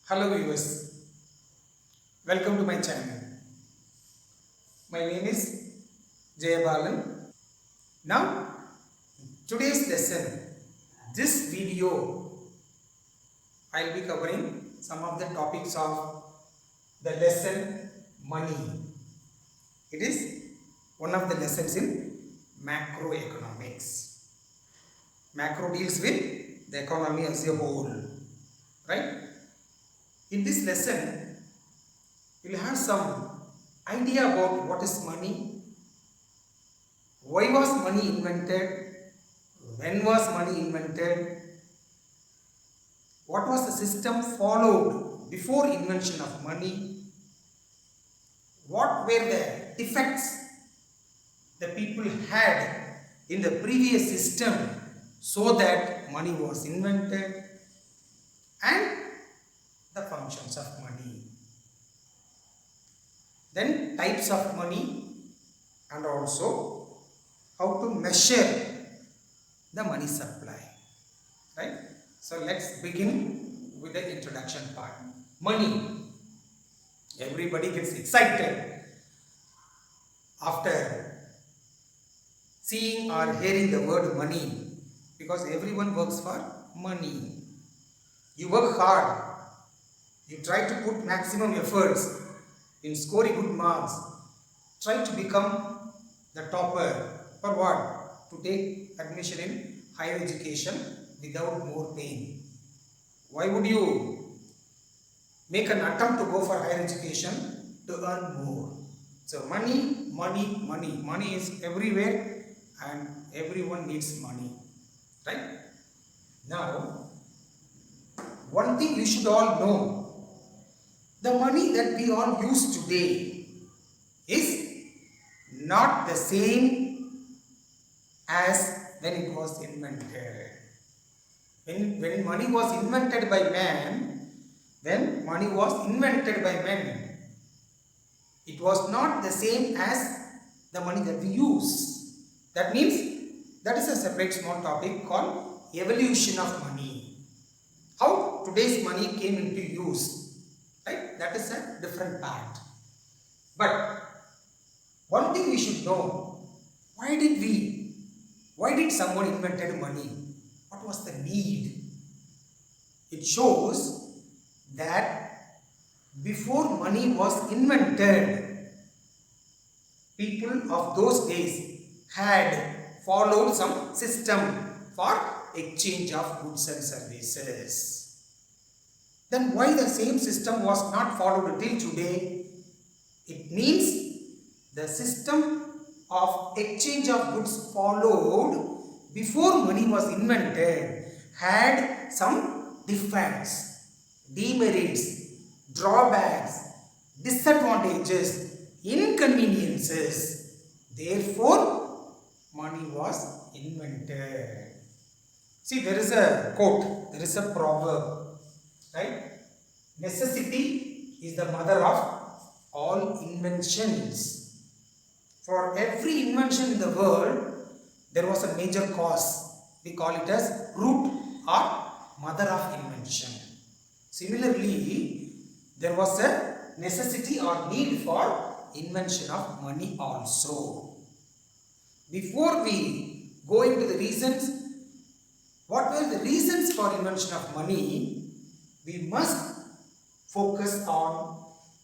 Hello viewers, welcome to my channel. My name is Jayabalan. Now, today's lesson, this video, I'll be covering some of the topics of the lesson money. It is one of the lessons in macroeconomics. Macro deals with the economy as a whole, right? In this lesson, you'll have some idea about what is money, why was money invented, when was money invented, what was the system followed before invention of money, what were the defects the people had in the previous system so that money was invented, and the functions of money. Then types of money and also how to measure the money supply. Right? So let's begin with the introduction part. Money. Everybody gets excited after seeing or hearing the word money because everyone works for money. You work hard. You try to put maximum efforts in scoring good marks. Try to become the topper. For what? To take admission in higher education without more pain. Why would you make an attempt to go for higher education? To earn more. So money, money, money. Money is everywhere and everyone needs money. Right? Now, one thing you should all know. The money that we all use today is not the same as when it was invented. When money was invented by man, it was not the same as the money that we use. That means that is a separate small topic called evolution of money. How today's money came into use. Right? That is a different part. But one thing we should know, why did someone invented money? What was the need? It shows that before money was invented, people of those days had followed some system for exchange of goods and services. Then why the same system was not followed till today? It means the system of exchange of goods followed before money was invented had some defects, demerits, drawbacks, disadvantages, inconveniences. Therefore, money was invented. See, there is a quote, there is a proverb. Right? Necessity is the mother of all inventions. For every invention in the world, there was a major cause. We call it as root or mother of invention. Similarly, there was a necessity or need for invention of money also. Before we go into the reasons, what were the reasons for invention of money? We must focus on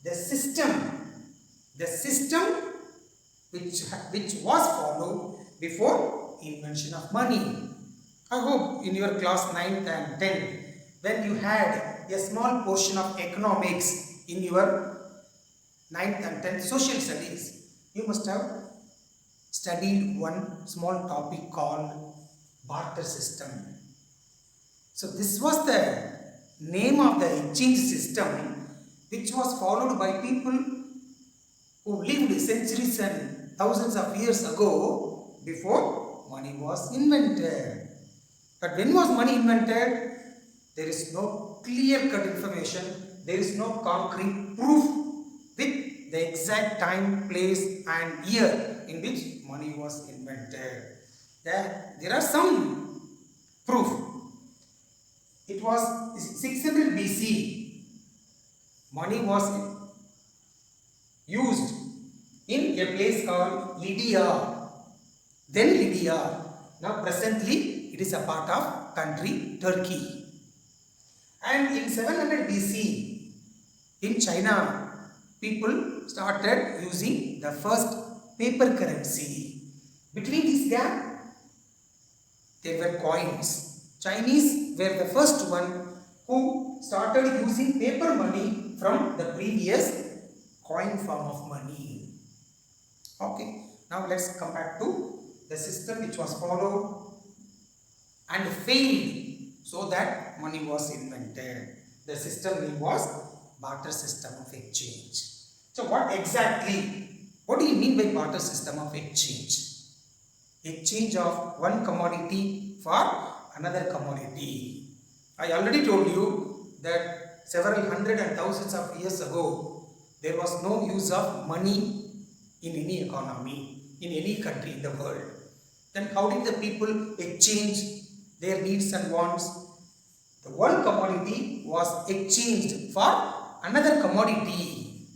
the system which was followed before invention of money. I hope in your class 9th and 10th, when you had a small portion of economics in your 9th and 10th social studies, you must have studied one small topic called barter system. So this was the name of the exchange system which was followed by people who lived centuries and thousands of years ago before money was invented. But when was money invented? There is no clear-cut information, there is no concrete proof with the exact time, place and year in which money was invented. There are some proof. It was 600 BC Money was used in a place called Lydia. Then Lydia. Now presently it is a part of country Turkey. And in 700 BC in China, people started using the first paper currency. Between this gap, there were coins. Chinese were the first one who started using paper money from the previous coin form of money. Okay, now let's come back to the system which was followed and failed so that money was invented. The system name was barter system of exchange. So what do you mean by barter system of exchange? Exchange of one commodity for another commodity. I already told you that several hundred and thousands of years ago, there was no use of money in any economy, in any country in the world. Then how did the people exchange their needs and wants? The one commodity was exchanged for another commodity.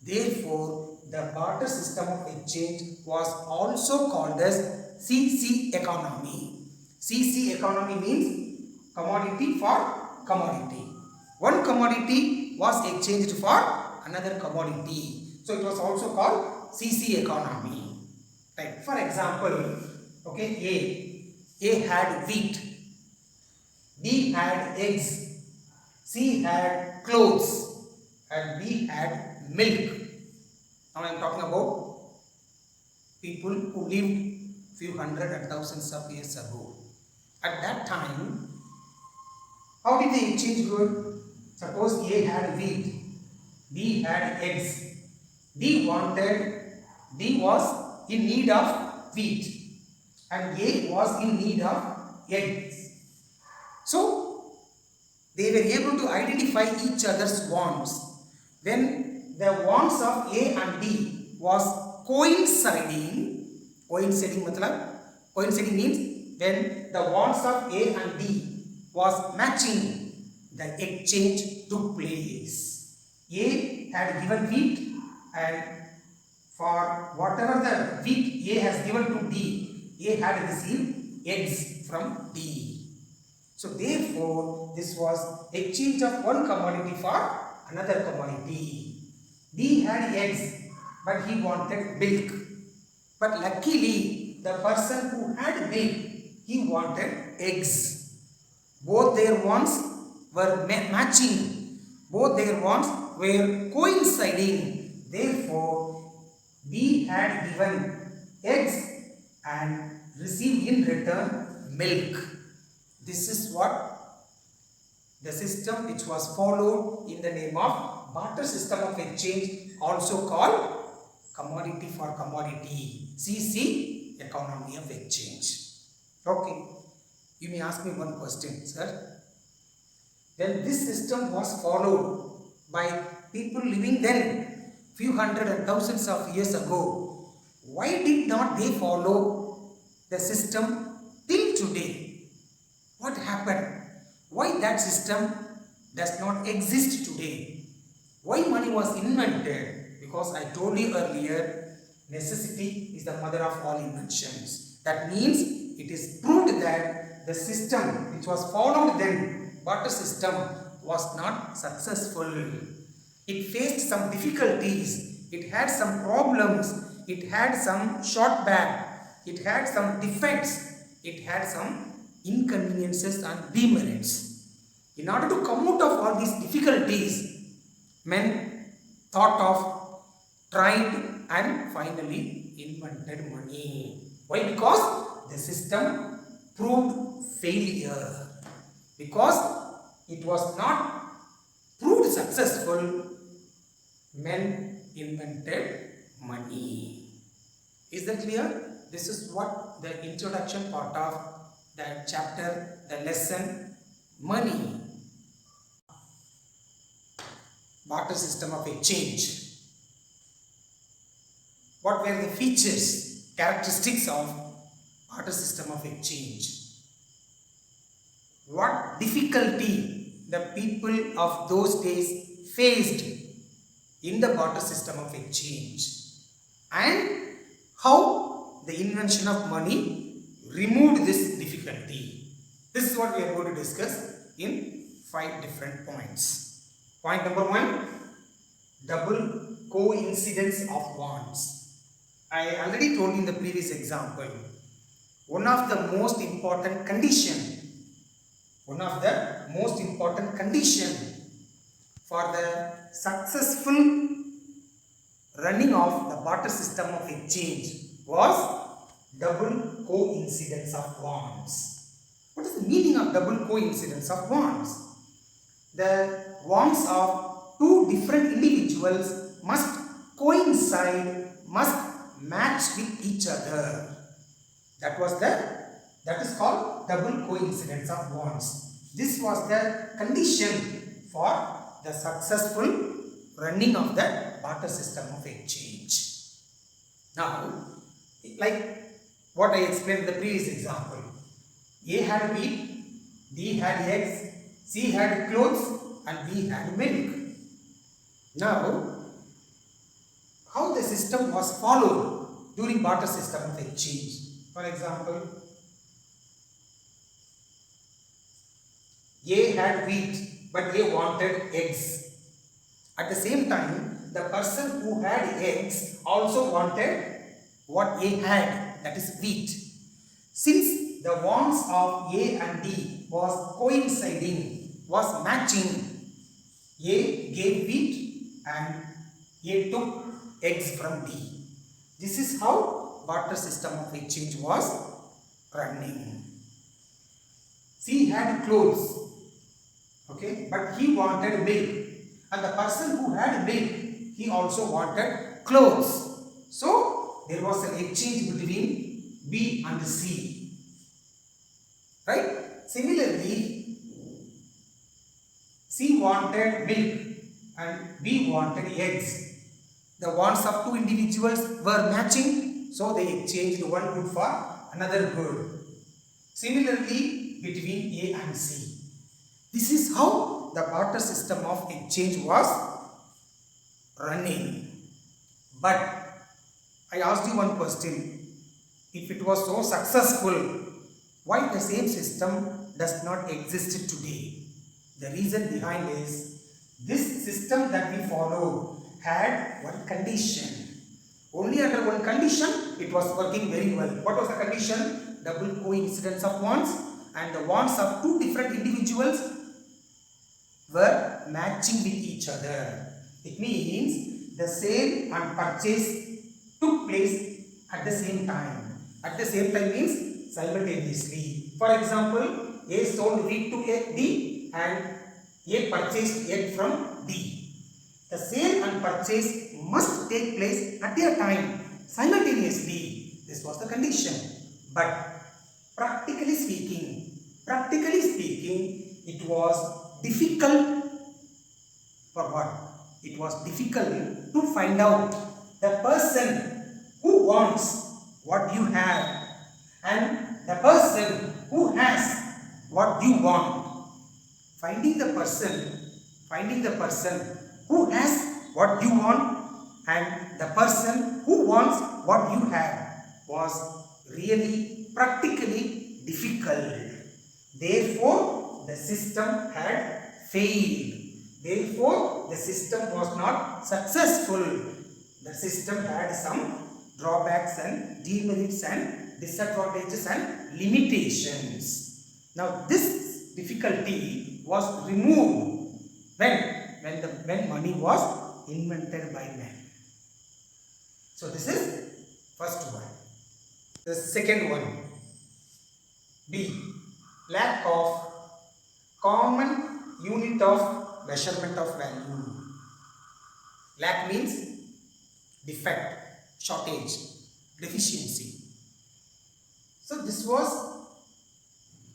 Therefore, the barter system of exchange was also called as CC economy. CC economy means commodity for commodity. One commodity was exchanged for another commodity. So it was also called CC economy. Right. For example, okay, A had wheat, B had eggs, C had clothes, and D had milk. Now I am talking about people who lived few hundred and thousands of years ago. At that time, how did they exchange goods? Suppose A had wheat, B had eggs. D was in need of wheat and A was in need of eggs. So they were able to identify each other's wants. When the wants of A and D was coinciding means when the wants of A and D was matching, the exchange took place. A had given wheat, and for whatever the wheat A has given to D, A had received eggs from D. So therefore, this was exchange of one commodity for another commodity. D had eggs, but he wanted milk. But luckily, the person who had milk, he wanted eggs. Both their wants were matching. Both their wants were coinciding. Therefore, B had given eggs and received in return milk. This is what the system which was followed in the name of barter system of exchange, also called commodity for commodity, CC economy of exchange. Okay, you may ask me one question, sir. When this system was followed by people living then, few hundred and thousands of years ago, why did not they follow the system till today? What happened? Why that system does not exist today? Why money was invented? Because I told you earlier, necessity is the mother of all inventions. That means it is proved that the system which was followed then, barter system, was not successful. It faced some difficulties. It had some problems. It had some short back. It had some defects. It had some inconveniences and demerits. In order to come out of all these difficulties, men thought of, tried, and finally invented money. Why? Because the system proved failure. Because it was not proved successful, men invented money. Is that clear? This is what the introduction part of the chapter, the lesson, money, barter system of exchange. What were the features, characteristics of barter system of exchange? What difficulty the people of those days faced in the barter system of exchange and how the invention of money removed this difficulty. This is what we are going to discuss in 5 different points. Point number 1, double coincidence of wants. I already told you in the previous example, one of the most important condition for the successful running of the barter system of exchange was double coincidence of wants. What is the meaning of double coincidence of wants? The wants of two different individuals must coincide, must match with each other. That is called double coincidence of wants. This was the condition for the successful running of the barter system of exchange. Now, like what I explained in the previous example, A had wheat, B had eggs, C had clothes and B had milk. Now, how the system was followed during barter system of exchange? For example, A had wheat but A wanted eggs. At the same time, the person who had eggs also wanted what A had, that is wheat. Since the wants of A and D was coinciding, was matching, A gave wheat and A took eggs from D. This is how barter system of exchange was running. C had clothes, okay, but he wanted milk. And the person who had milk, he also wanted clothes. So, there was an exchange between B and C. Right? Similarly, C wanted milk and B wanted eggs. The wants of two individuals were matching, so they exchanged one good for another good. Similarly, between A and C. This is how the barter system of exchange was running. But I asked you one question. If it was so successful, why the same system does not exist today? The reason behind is this system that we followed had one condition. Only under one condition it was working very well. What was the condition? Double coincidence of wants, and the wants of two different individuals were matching with each other. It means the sale and purchase took place at the same time. At the same time means simultaneously. For example, A sold wheat to D and A purchased egg from D. The sale and purchase must take place at a time, simultaneously. This was the condition. But practically speaking, it was difficult for what? It was difficult to find out the person who wants what you have and the person who has what you want. Finding the person who has what you want and the person who wants what you have was really practically difficult. Therefore, the system had failed. Therefore, the system was not successful. The system had some drawbacks and demerits and disadvantages and limitations. Now, this difficulty was removed when money was invented by man. So, this is first one. The second one, B, lack of common unit of measurement of value. Lack means defect, shortage, deficiency. So this was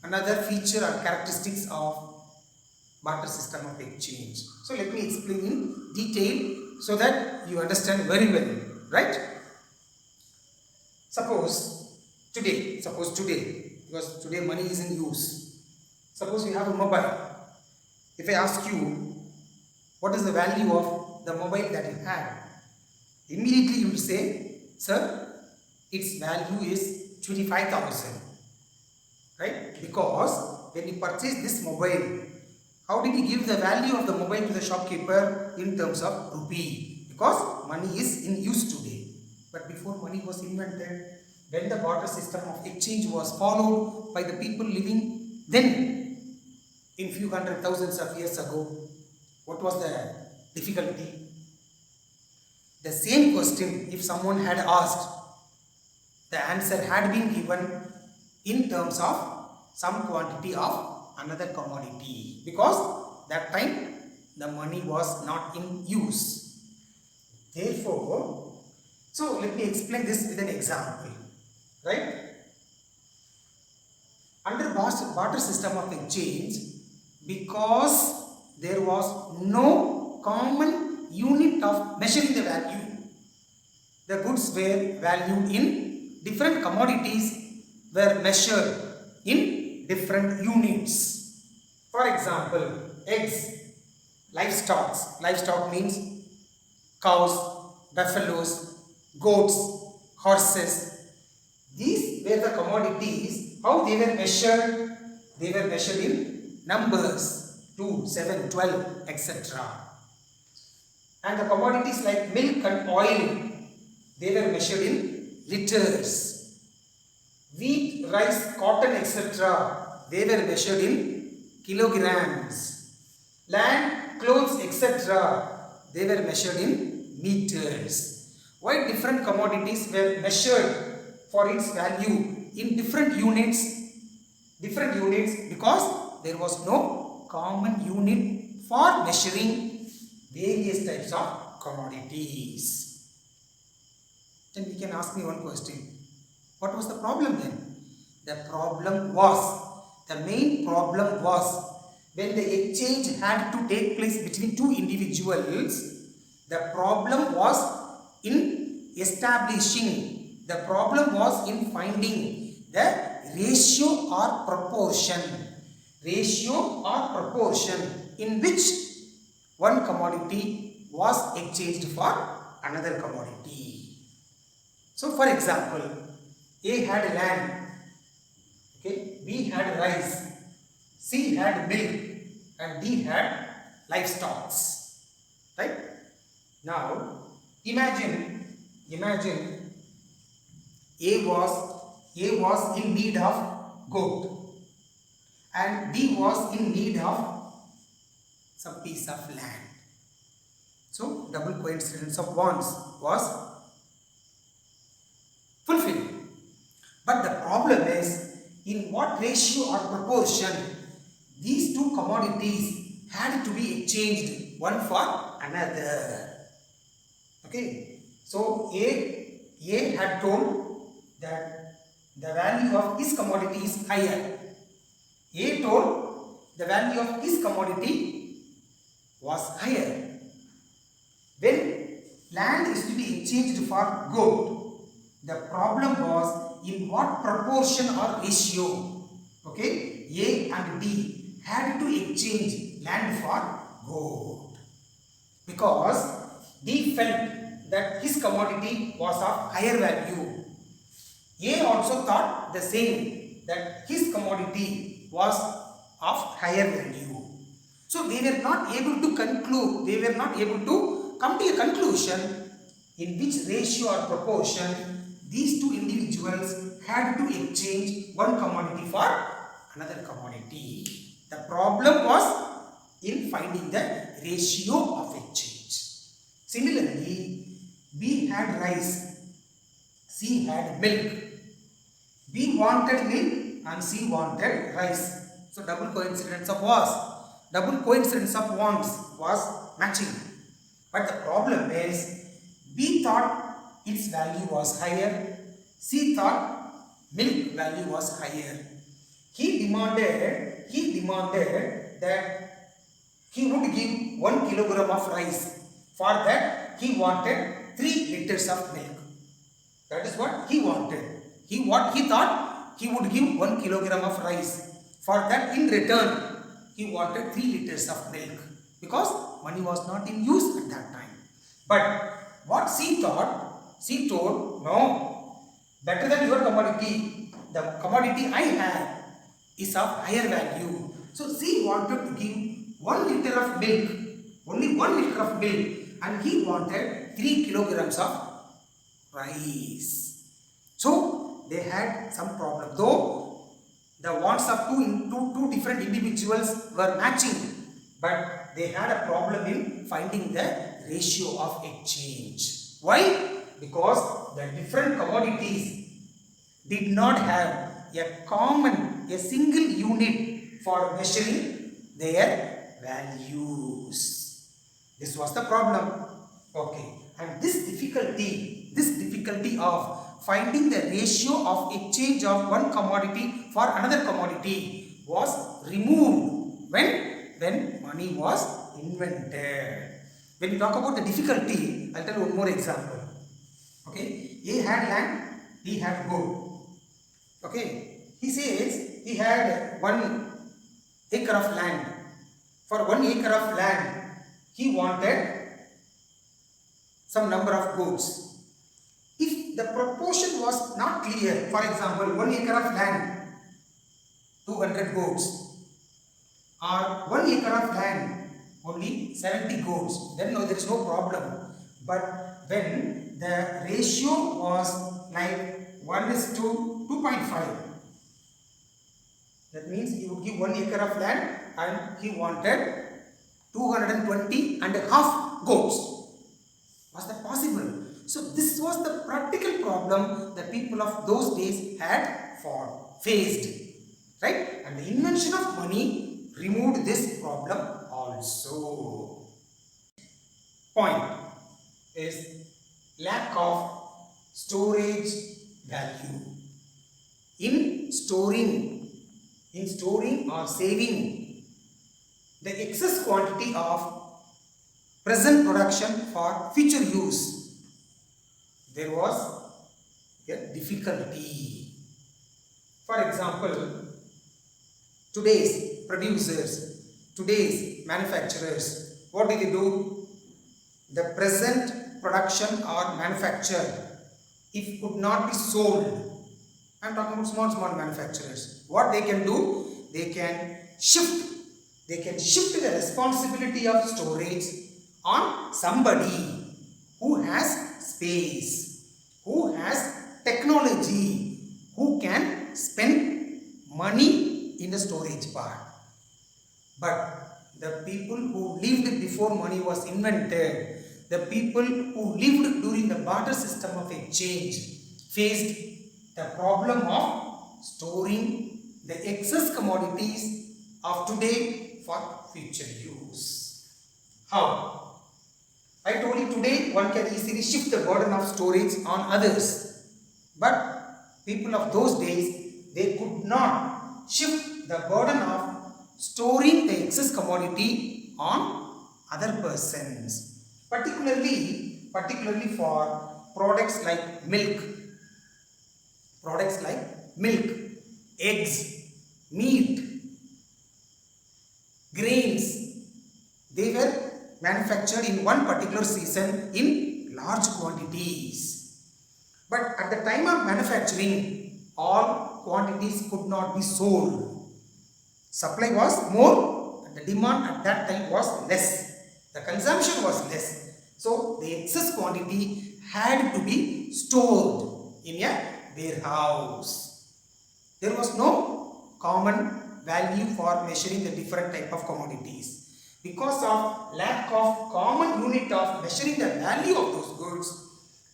another feature or characteristics of barter system of exchange. So let me explain in detail so that you understand very well, right? Suppose today, because today money is in use. Suppose you have a mobile. If I ask you, what is the value of the mobile that you had? Immediately you will say, sir, its value is 25,000. Right? Because when you purchase this mobile, how did you give the value of the mobile to the shopkeeper? In terms of rupee. Because money is in use today. But before money was invented, when the barter system of exchange was followed by the people living then, in few hundred thousands of years ago, what was the difficulty? The same question, if someone had asked, the answer had been given in terms of some quantity of another commodity, because that time the money was not in use. Therefore, so let me explain this with an example, right? Under barter system of exchange, because there was no common unit of measuring the value, the goods were valued in different commodities were measured in different units. For example, eggs, livestock means cows, buffaloes, goats, horses. These were the commodities. How they were measured? They were measured in numbers, 2, 7, 12, etc. And the commodities like milk and oil, they were measured in liters. Wheat, rice, cotton, etc. they were measured in kilograms. Land, clothes, etc. they were measured in meters. Why different commodities were measured for its value in different units? Because there was no common unit for measuring various types of commodities. Then we can ask me one question. What was the problem then? The main problem was when the exchange had to take place between two individuals, the problem was in finding the ratio or proportion in which one commodity was exchanged for another commodity. So for example, A had land, okay, B had rice, C had milk, and D had livestock. Right? Now imagine A was in need of goat and B was in need of some piece of land. So double coincidence of wants was fulfilled. But the problem is in what ratio or proportion these two commodities had to be exchanged one for another. Okay, so A had told that the value of his commodity is higher. A told the value of his commodity was higher. When land is to be exchanged for gold, the problem was in what proportion or ratio. Okay, A and D had to exchange land for gold, because D felt that his commodity was of higher value. A also thought the same, that his commodity was of higher value. So they were not able to conclude, they were not able to come to a conclusion in which ratio or proportion these two individuals had to exchange one commodity for another commodity. The problem was in finding the ratio of exchange. Similarly, B had rice, C had milk. B wanted milk and C wanted rice. So double coincidence of wants was matching. But the problem is B thought its value was higher, C thought milk value was higher. He demanded that he would give 1 kilogram of rice. For that he wanted 3 liters of milk. That is what he wanted. He thought he would give 1 kilogram of rice. For that in return he wanted 3 liters of milk, because money was not in use at that time. But what she thought, she told, no, better than your commodity, the commodity I have is of higher value. So she wanted to give 1 liter of milk, only 1 liter of milk, and he wanted 3 kilograms of rice. So they had some problem, though the wants of two different individuals were matching, but they had a problem in finding the ratio of exchange. Why? Because the different commodities did not have a single unit for measuring their values. This was the problem. Okay, and this difficulty of finding the ratio of exchange of one commodity for another commodity was removed when money was invented. When we talk about the difficulty, I'll tell you one more example. Okay, A had land, B had gold. Okay, he says he had 1 acre of land. For 1 acre of land, he wanted some number of goats. If the proportion was not clear, for example, 1 acre of land, 200 goats, or 1 acre of land, only 70 goats, then no, there is no problem. But when the ratio was like 1:2.5, that means he would give 1 acre of land and he wanted 220 and a half goats. Was that possible? So this was the practical problem that people of those days had faced, right? And the invention of money removed this problem also. Point is lack of storage value. In storing or saving the excess quantity of present production for future use, there was a difficulty. For example, today's producers, today's manufacturers, what do? The present production or manufacture, if could not be sold, I am talking about small manufacturers, what they can do? They can shift the responsibility of storage on somebody who has space, who has technology, who can spend money in the storage part. But the people who lived before money was invented, the people who lived during the barter system of exchange, faced the problem of storing the excess commodities of today for future use. How? I told you today one can easily shift the burden of storage on others. But people of those days, they could not shift the burden of storing the excess commodity on other persons. Particularly for products like milk, eggs, meat, grains. They were manufactured in one particular season in large quantities. But at the time of manufacturing, all quantities could not be sold. Supply was more and the demand at that time was less. The consumption was less. So the excess quantity had to be stored in a warehouse. There was no common value for measuring the different type of commodities. Because of lack of common unit of measuring the value of those goods,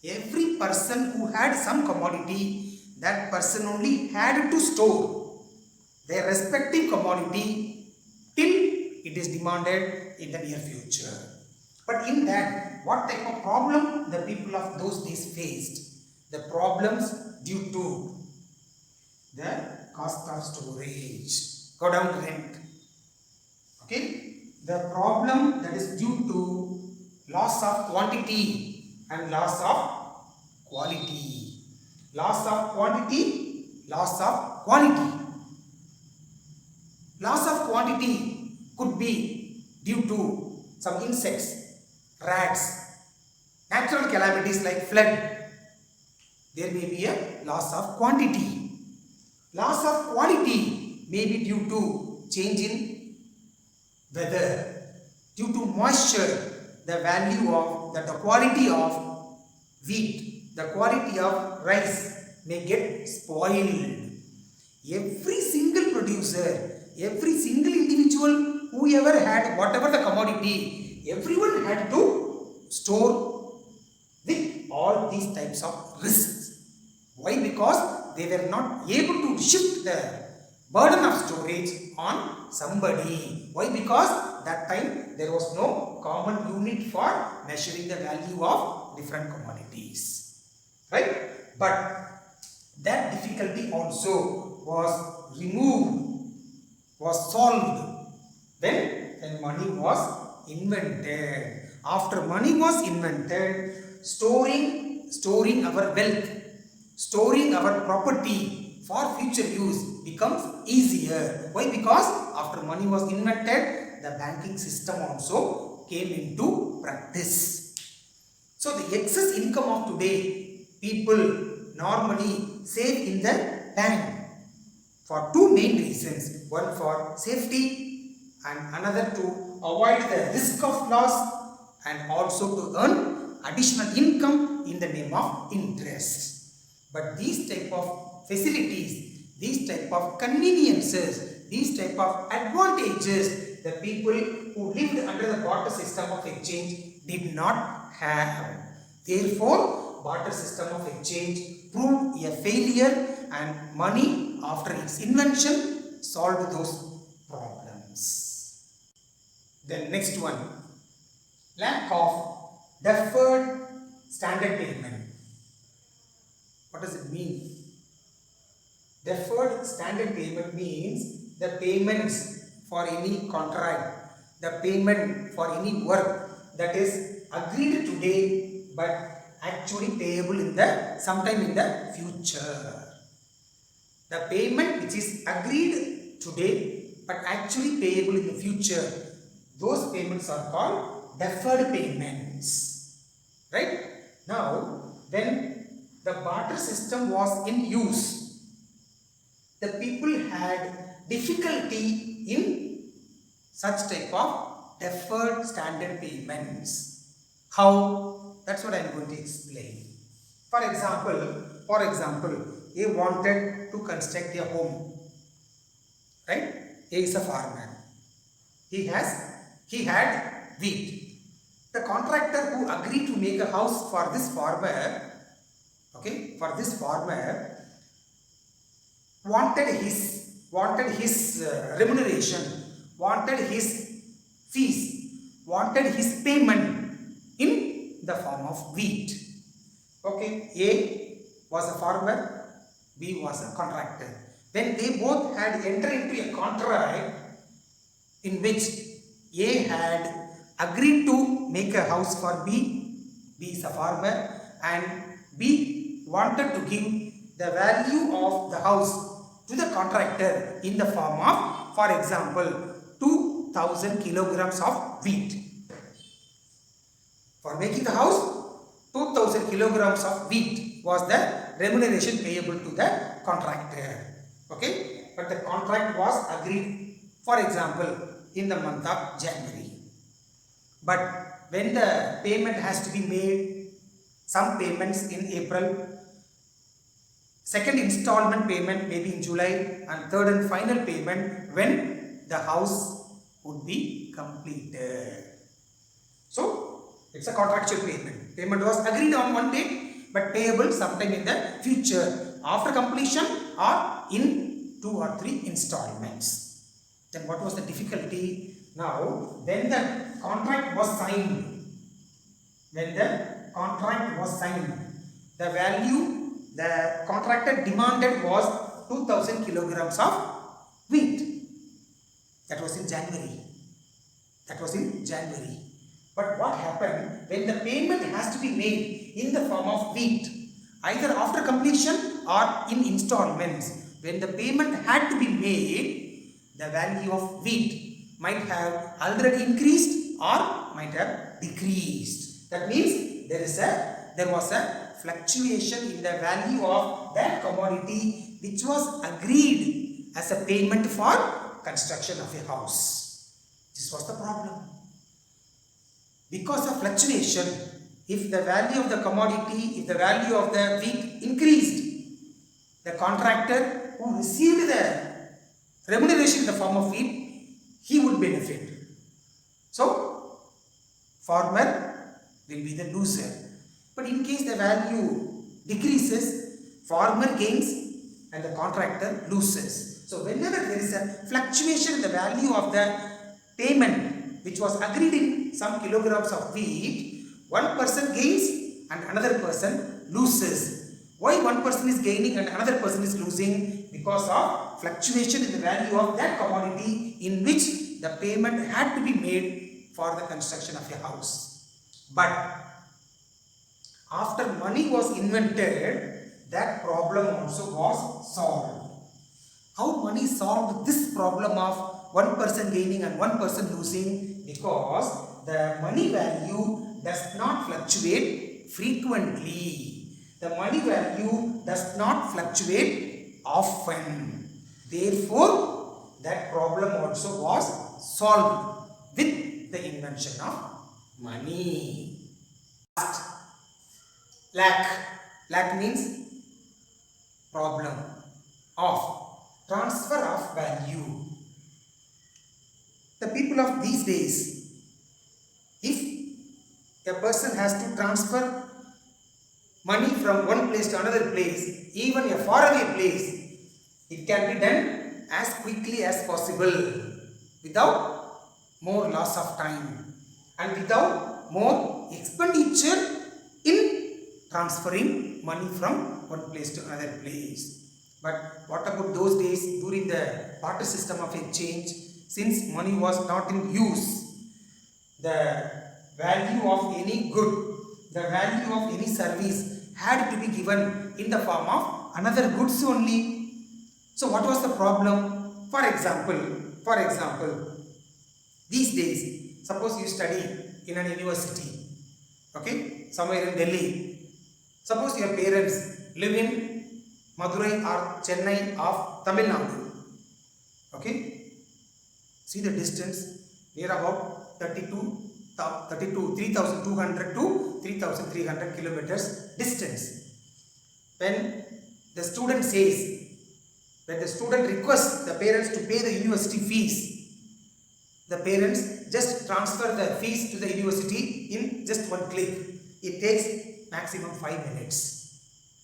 every person who had some commodity, that person only had to store their respective commodity till it is demanded in the near future. But in that, what type of problem the people of those days faced? The problems due to the cost of storage, go down rent. Okay? The problem that is due to loss of quantity and loss of quality. Loss of quantity, loss of quality. Loss of quantity could be due to some insects, rats, natural calamities like flood, there may be a loss of quantity. Loss of quality may be due to change in weather, due to moisture. The value of the quality of wheat, the quality of rice may get spoiled. Every single producer, every single individual, whoever had whatever the commodity, everyone had to store with all these types of risks. Why? Because they were not able to shift the burden of storage on somebody. Why? Because that time there was no common unit for measuring the value of different commodities. Right? But that difficulty also was removed, was solved when money was invented. After money was invented, storing our wealth, storing our property for future use becomes easier. Why? Because after money was invented, the banking system also came into practice. So the excess income of today, people normally save in the bank for two main reasons. One for safety and another to avoid the risk of loss and also to earn additional income in the name of interest. But these type of facilities, these type of conveniences, these type of advantages, the people who lived under the barter system of exchange did not have. Therefore, barter system of exchange proved a failure, and money after its invention solved those problems. Then next one, lack of deferred standard payment. What does it mean? Deferred standard payment means the payments for any contract, the payment for any work that is agreed today but actually payable in the sometime in the future. The payment which is agreed today but actually payable in the future, those payments are called deferred payments. Right? Now, when the barter system was in use, the people had difficulty in such type of deferred standard payments. How? That's what I am going to explain. For example, A wanted to construct a home. Right? A is a farmer. He had wheat. The contractor who agreed to make a house for this farmer, wanted his remuneration, wanted his fees, wanted his payment in the form of wheat. Okay, A was a farmer, B was a contractor. When they both had entered into a contract in which A had agreed to make a house for B is a farmer, and B wanted to give the value of the house to the contractor in the form of, for example, 2000 kilograms of wheat. For making the house, 2000 kilograms of wheat was the remuneration payable to the contractor. Okay, but the contract was agreed, for example, in the month of January. But when the payment has to be made, some payments in April, second installment payment maybe in July, and third and final payment when the house would be completed. So, it's a contractual payment. Payment was agreed on one date but payable sometime in the future after completion or in 2 or 3 installments. Then what was the difficulty? Now, when the contract was signed, the value the contractor demanded was 2000 kilograms of wheat. That was in January. But what happened when the payment has to be made in the form of wheat, either after completion or in installments? When the payment had to be made, the value of wheat might have already increased or might have decreased. That means there was a fluctuation in the value of that commodity which was agreed as a payment for construction of a house. This was the problem. Because of fluctuation, if the value of the commodity, if the value of the wheat increased, the contractor who received the remuneration in the form of wheat, he would benefit. So, farmer will be the loser. But in case the value decreases, farmer gains and the contractor loses. So, whenever there is a fluctuation in the value of the payment which was agreed in some kilograms of wheat, one person gains and another person loses. Why one person is gaining and another person is losing? Because of fluctuation in the value of that commodity in which the payment had to be made for the construction of a house. But after money was invented, that problem also was solved. How money solved this problem of one person gaining and one person losing? Because the money value does not fluctuate frequently. The money value does not fluctuate often. Therefore, that problem also was solved with the invention of money. Lack. Lack means problem of transfer of value. The people of these days, if a person has to transfer money from one place to another place, even a faraway place, it can be done as quickly as possible without more loss of time and without more expenditure in transferring money from one place to another place. But what about those days during the barter system of exchange? Since money was not in use, the value of any good, the value of any service had to be given in the form of another goods only. So what was the problem? For example, these days, suppose you study in an university, okay, somewhere in Delhi. Suppose your parents live in Madurai or Chennai of Tamil Nadu, okay. See the distance, near about 3,200 to 3,300 kilometers distance. When the student requests the parents to pay the university fees, the parents just transfer the fees to the university in just one click. It takes maximum 5 minutes.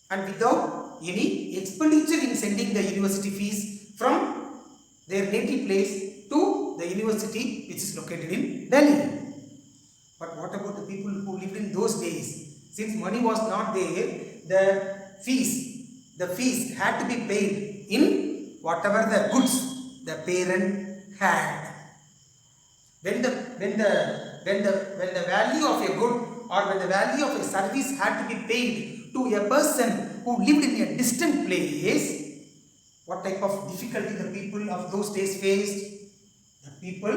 And without any expenditure in sending the university fees from their native place to the university which is located in Delhi. But what about the people who lived in those days? Since money was not there, the fees had to be paid in whatever the goods the parent had. When the value of a good or when the value of a service had to be paid to a person who lived in a distant place, what type of difficulty the people of those days faced? The people,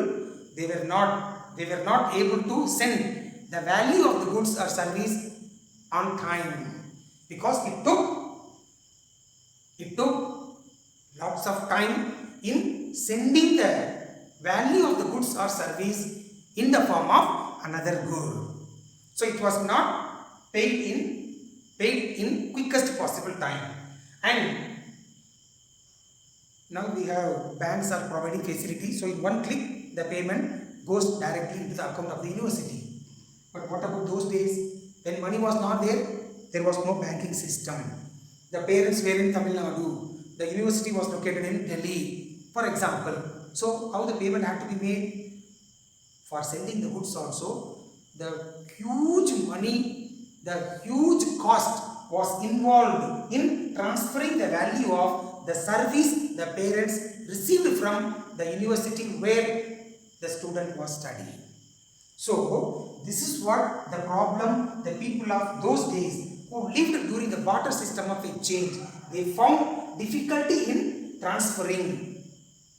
they were not able to send the value of the goods or service on time, because it took lots of time in sending the value of the goods or service in the form of another good. So it was not paid in quickest possible time. And now we have banks are providing facilities, so in one click the payment goes directly into the account of the university. But what about those days when money was not there? There was no banking system. The parents were in Tamil Nadu, the university was located in Delhi, for example. So how the payment had to be made? For sending the goods also, the huge money, the huge cost was involved in transferring the value of the service the parents received from the university where the student was studying. So this is what the problem the people of those days who lived during the barter system of exchange, they found difficulty in transferring.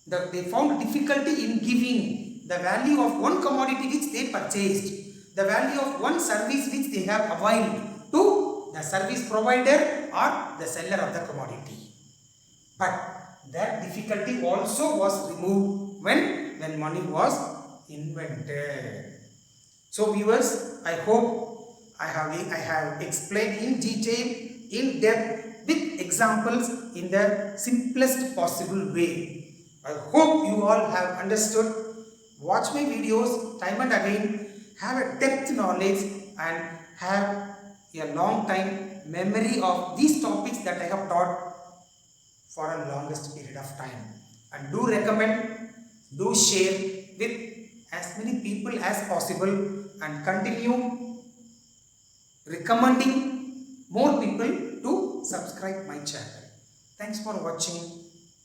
They found difficulty in giving the value of one commodity which they purchased, the value of one service which they have availed to the service provider or the seller of the commodity. But that difficulty also was removed when money was invented. So viewers, I hope I have explained in detail, in depth, with examples in the simplest possible way. I hope you all have understood. Watch my videos time and again, have a depth knowledge and have a long time memory of these topics that I have taught for a longest period of time. And do recommend, do share with as many people as possible and continue recommending more people to subscribe my channel. Thanks for watching.